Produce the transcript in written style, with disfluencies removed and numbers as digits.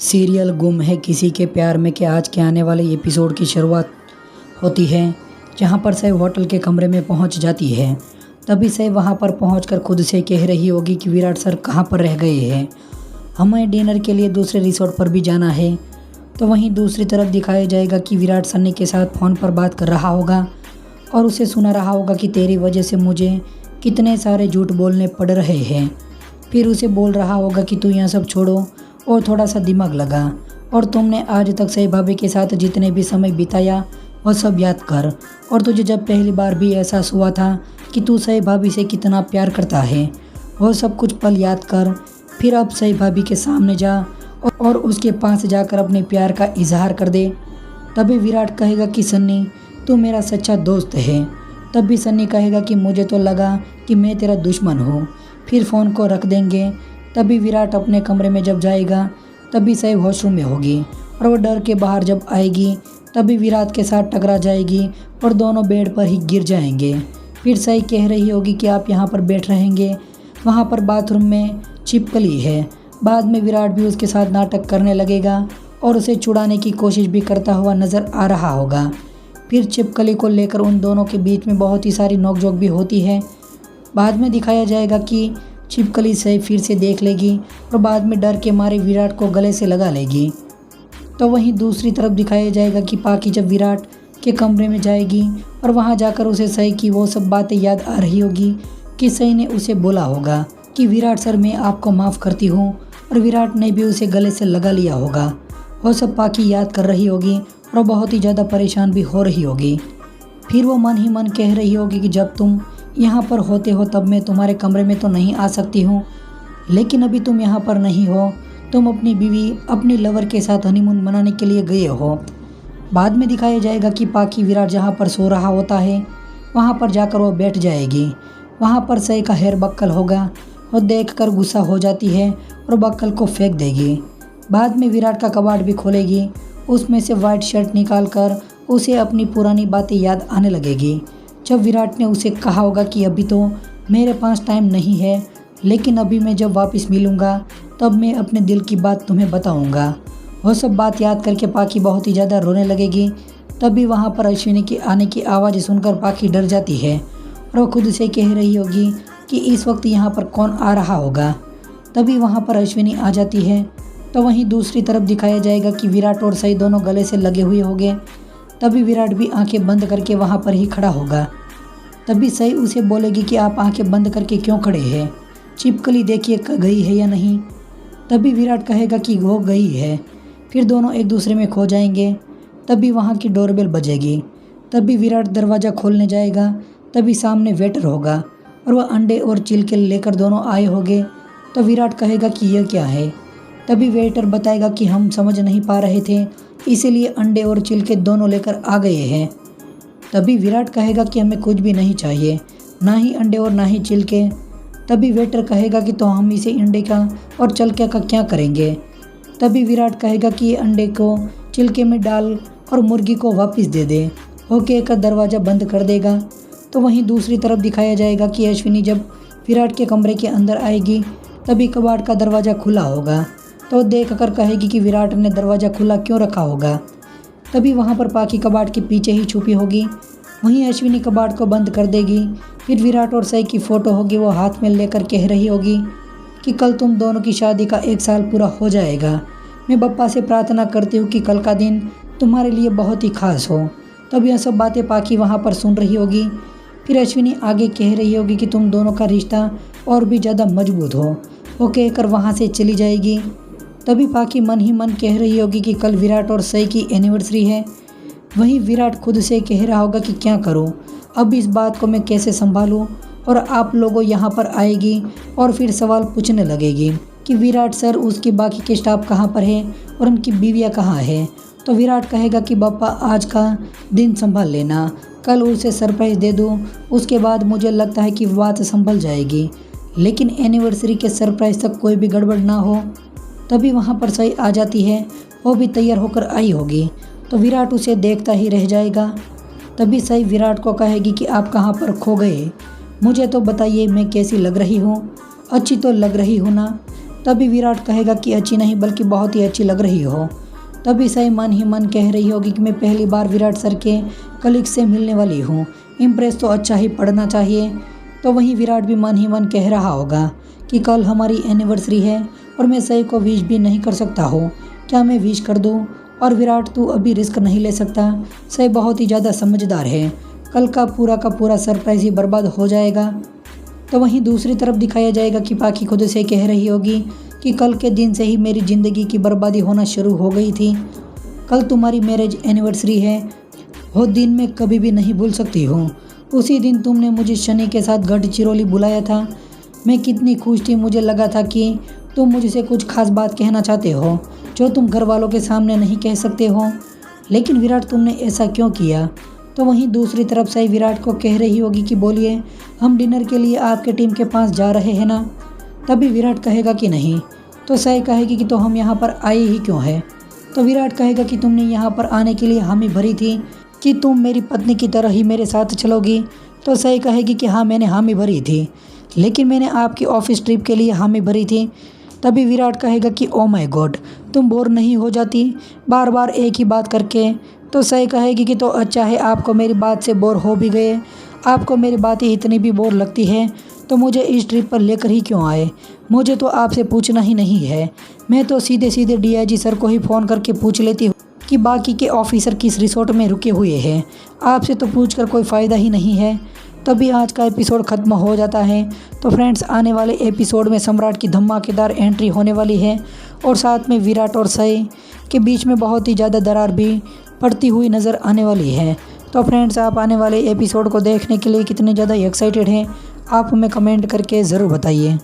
Serial गुम है किसी के प्यार में के आज के आने वाले एपिसोड की शुरुआत होती है, जहां पर सै होटल के कमरे में पहुंच जाती है। तभी सै वहां पर पहुंचकर खुद से कह रही होगी कि विराट सर कहां पर रह गए हैं, हमें डिनर के लिए दूसरे रिसोर्ट पर भी जाना है। तो वहीं दूसरी तरफ दिखाया जाएगा कि विराट सन्नी के साथ फ़ोन पर बात कर रहा होगा और उसे सुना रहा होगा कि तेरी वजह से मुझे कितने सारे झूठ बोलने पड़ रहे हैं। फिर उसे बोल रहा होगा कि तू यह सब छोड़ो और थोड़ा सा दिमाग लगा, और तुमने आज तक सई भाभी के साथ जितने भी समय बिताया वह सब याद कर। और तुझे जब पहली बार भी एहसास हुआ था कि तू सई भाभी से कितना प्यार करता है, वह सब कुछ पल याद कर। फिर अब सई भाभी के सामने जा और उसके पास जाकर अपने प्यार का इजहार कर दे। तभी विराट कहेगा कि सन्नी तू मेरा सच्चा दोस्त है। तब भी सन्नी कहेगा कि मुझे तो लगा कि मैं तेरा दुश्मन हूँ। फिर फ़ोन को रख देंगे। तभी विराट अपने कमरे में जब जाएगा तभी सई वॉशरूम में होगी और वो डर के बाहर जब आएगी तभी विराट के साथ टकरा जाएगी और दोनों बेड पर ही गिर जाएंगे। फिर सई कह रही होगी कि आप यहाँ पर बैठ रहेंगे, वहाँ पर बाथरूम में छिपकली है। बाद में विराट भी उसके साथ नाटक करने लगेगा और उसे छुड़ाने की कोशिश भी करता हुआ नज़र आ रहा होगा। फिर छिपकली को लेकर उन दोनों के बीच में बहुत ही सारी नोकझोंक भी होती है। बाद में दिखाया जाएगा कि छिपकली सही फिर से देख लेगी और बाद में डर के मारे विराट को गले से लगा लेगी। तो वहीं दूसरी तरफ दिखाया जाएगा कि पाकी जब विराट के कमरे में जाएगी और वहां जाकर उसे सही की वो सब बातें याद आ रही होगी कि सही ने उसे बोला होगा कि विराट सर मैं आपको माफ़ करती हूँ, और विराट ने भी उसे गले से लगा लिया होगा। वो सब पाकी याद कर रही होगी और बहुत ही ज़्यादा परेशान भी हो रही होगी। फिर वो मन ही मन कह रही होगी कि जब तुम यहाँ पर होते हो तब मैं तुम्हारे कमरे में तो नहीं आ सकती हूँ, लेकिन अभी तुम यहाँ पर नहीं हो, तुम अपनी बीवी अपनी लवर के साथ हनीमून मनाने के लिए गए हो। बाद में दिखाया जाएगा कि पाकी विराट जहाँ पर सो रहा होता है वहाँ पर जाकर वो बैठ जाएगी। वहाँ पर सई का हेयर बक्कल होगा और देखकर गुस्सा हो जाती है और बक्कल को फेंक देगी। बाद में विराट का कबाड़ भी खोलेगी, उसमें से वाइट शर्ट निकाल कर उसे अपनी पुरानी बातें याद आने लगेगी। जब विराट ने उसे कहा होगा कि अभी तो मेरे पास टाइम नहीं है, लेकिन अभी मैं जब वापस मिलूँगा तब मैं अपने दिल की बात तुम्हें बताऊँगा। वह सब बात याद करके पाकी बहुत ही ज़्यादा रोने लगेगी। तभी वहाँ पर अश्विनी की आने की आवाज़ सुनकर पाकी डर जाती है और वह खुद से कह रही होगी कि इस वक्त यहाँ पर कौन आ रहा होगा। तभी वहाँ पर अश्विनी आ जाती है। तो वहीं दूसरी तरफ दिखाया जाएगा कि विराट और सई दोनों गले से लगे हुए होंगे। तभी विराट भी आंखें बंद करके वहाँ पर ही खड़ा होगा। तभी सई उसे बोलेगी कि आप आंखें बंद करके क्यों खड़े हैं, छिपकली देखिए गई है या नहीं। तभी विराट कहेगा कि वो गई है। फिर दोनों एक दूसरे में खो जाएंगे। तभी वहाँ की डोरबेल बजेगी। तभी विराट दरवाज़ा खोलने जाएगा। तभी सामने वेटर होगा और वह अंडे और चिलके लेकर दोनों आए होंगे। तो विराट कहेगा कि यह क्या है। तभी वेटर बताएगा कि हम समझ नहीं पा रहे थे, इसीलिए अंडे और चिलके दोनों लेकर आ गए हैं। तभी विराट कहेगा कि हमें कुछ भी नहीं चाहिए, ना ही अंडे और ना ही चिलके। तभी वेटर कहेगा कि तो हम इसे अंडे का और चिलके का क्या करेंगे। तभी विराट कहेगा कि ये अंडे को चिलके में डाल और मुर्गी को वापस दे दे। वो कहकर दरवाज़ा बंद कर देगा। तो वहीं दूसरी तरफ दिखाया जाएगा कि अश्विनी जब विराट के कमरे के अंदर आएगी तभी कबाड़ का दरवाज़ा खुला होगा। तो देख कर कहेगी कि विराट ने दरवाज़ा खुला क्यों रखा होगा। तभी वहाँ पर पाकी कबाड़ के पीछे ही छुपी होगी। वहीं अश्विनी कबाड़ को बंद कर देगी। फिर विराट और सई की फ़ोटो होगी, वो हाथ में लेकर कह रही होगी कि कल तुम दोनों की शादी का 1 साल पूरा हो जाएगा। मैं बप्पा से प्रार्थना करती हूँ कि कल का दिन तुम्हारे लिए बहुत ही खास हो। तब यह सब बातें पाकी वहाँ पर सुन रही होगी। फिर अश्विनी आगे कह रही होगी कि तुम दोनों का रिश्ता और भी ज़्यादा मजबूत हो। वो कहकर वहाँ से चली जाएगी। तभी पाकी मन ही मन कह रही होगी कि कल विराट और सई की एनिवर्सरी है। वहीं विराट खुद से कह रहा होगा कि क्या करूं, अब इस बात को मैं कैसे संभालूं। और आप लोगों यहाँ पर आएगी और फिर सवाल पूछने लगेगी कि विराट सर उसकी बाकी के स्टाफ कहाँ पर है और उनकी बीवियाँ कहाँ है। तो विराट कहेगा कि पापा आज का दिन संभाल लेना, कल उसे सरप्राइज़ दे दूँ, उसके बाद मुझे लगता है कि बात संभल जाएगी, लेकिन एनिवर्सरी के सरप्राइज़ तक कोई भी गड़बड़ ना हो। तभी वहाँ पर सई आ जाती है, वो भी तैयार होकर आई होगी। तो विराट उसे देखता ही रह जाएगा। तभी सई विराट को कहेगी कि आप कहाँ पर खो गए, मुझे तो बताइए मैं कैसी लग रही हूँ, अच्छी तो लग रही हूँ ना। तभी विराट कहेगा कि अच्छी नहीं बल्कि बहुत ही अच्छी लग रही हो। तभी सई मन ही मन कह रही होगी कि मैं पहली बार विराट सर के कलीग से मिलने वाली हूँ, इम्प्रेस तो अच्छा ही पड़ना चाहिए। तो वहीं विराट भी मन ही मन कह रहा होगा कि कल हमारी एनिवर्सरी है और मैं सई को विश भी नहीं कर सकता हूँ, क्या मैं विश कर दूँ? और विराट तू अभी रिस्क नहीं ले सकता, सई बहुत ही ज़्यादा समझदार है, कल का पूरा सरप्राइज ही बर्बाद हो जाएगा। तो वहीं दूसरी तरफ दिखाया जाएगा कि पाखी खुद से कह रही होगी कि कल के दिन से ही मेरी ज़िंदगी की बर्बादी होना शुरू हो गई थी। कल तुम्हारी मैरिज एनिवर्सरी है, वो दिन मैं कभी भी नहीं भूल सकती हूँ। उसी दिन तुमने मुझे शनि के साथ गढ़चिरौली बुलाया था, मैं कितनी खुश थी, मुझे लगा था कि तुम मुझसे कुछ खास बात कहना चाहते हो जो तुम घर वालों के सामने नहीं कह सकते हो, लेकिन विराट तुमने ऐसा क्यों किया? तो वहीं दूसरी तरफ से विराट को कह रही होगी कि बोलिए हम डिनर के लिए आपके टीम के पास जा रहे हैं ना? तभी विराट कहेगा कि नहीं। तो सई कहेगी कि तो हम यहाँ पर आए ही क्यों हैं? तो विराट कहेगा कि तुमने यहाँ पर आने के लिए हामी भरी थी कि तुम मेरी पत्नी की तरह ही मेरे साथ चलोगी। तो सई कहेगी कि हाँ मैंने हामी भरी थी, लेकिन मैंने आपकी ऑफिस ट्रिप के लिए हामी भरी थी। तभी विराट कहेगा कि ओ माय गॉड, तुम बोर नहीं हो जाती बार बार एक ही बात करके? तो सई कहेगी कि तो अच्छा है, आपको मेरी बात से बोर हो भी गए, आपको मेरी बातें इतनी भी बोर लगती है तो मुझे इस ट्रिप पर लेकर ही क्यों आए? मुझे तो आपसे पूछना ही नहीं है, मैं तो सीधे सीधे डीआईजी सर को ही फ़ोन करके पूछ लेती हूँ कि बाकी के ऑफिसर किस रिसोर्ट में रुके हुए हैं, आपसे तो पूछकर कोई फ़ायदा ही नहीं है। तभी आज का एपिसोड ख़त्म हो जाता है। तो फ्रेंड्स, आने वाले एपिसोड में सम्राट की धमाकेदार एंट्री होने वाली है और साथ में विराट और सई के बीच में बहुत ही ज़्यादा दरार भी पड़ती हुई नज़र आने वाली है। तो फ्रेंड्स, आप आने वाले एपिसोड को देखने के लिए कितने ज़्यादा एक्साइटेड हैं, आप हमें कमेंट करके ज़रूर बताइए।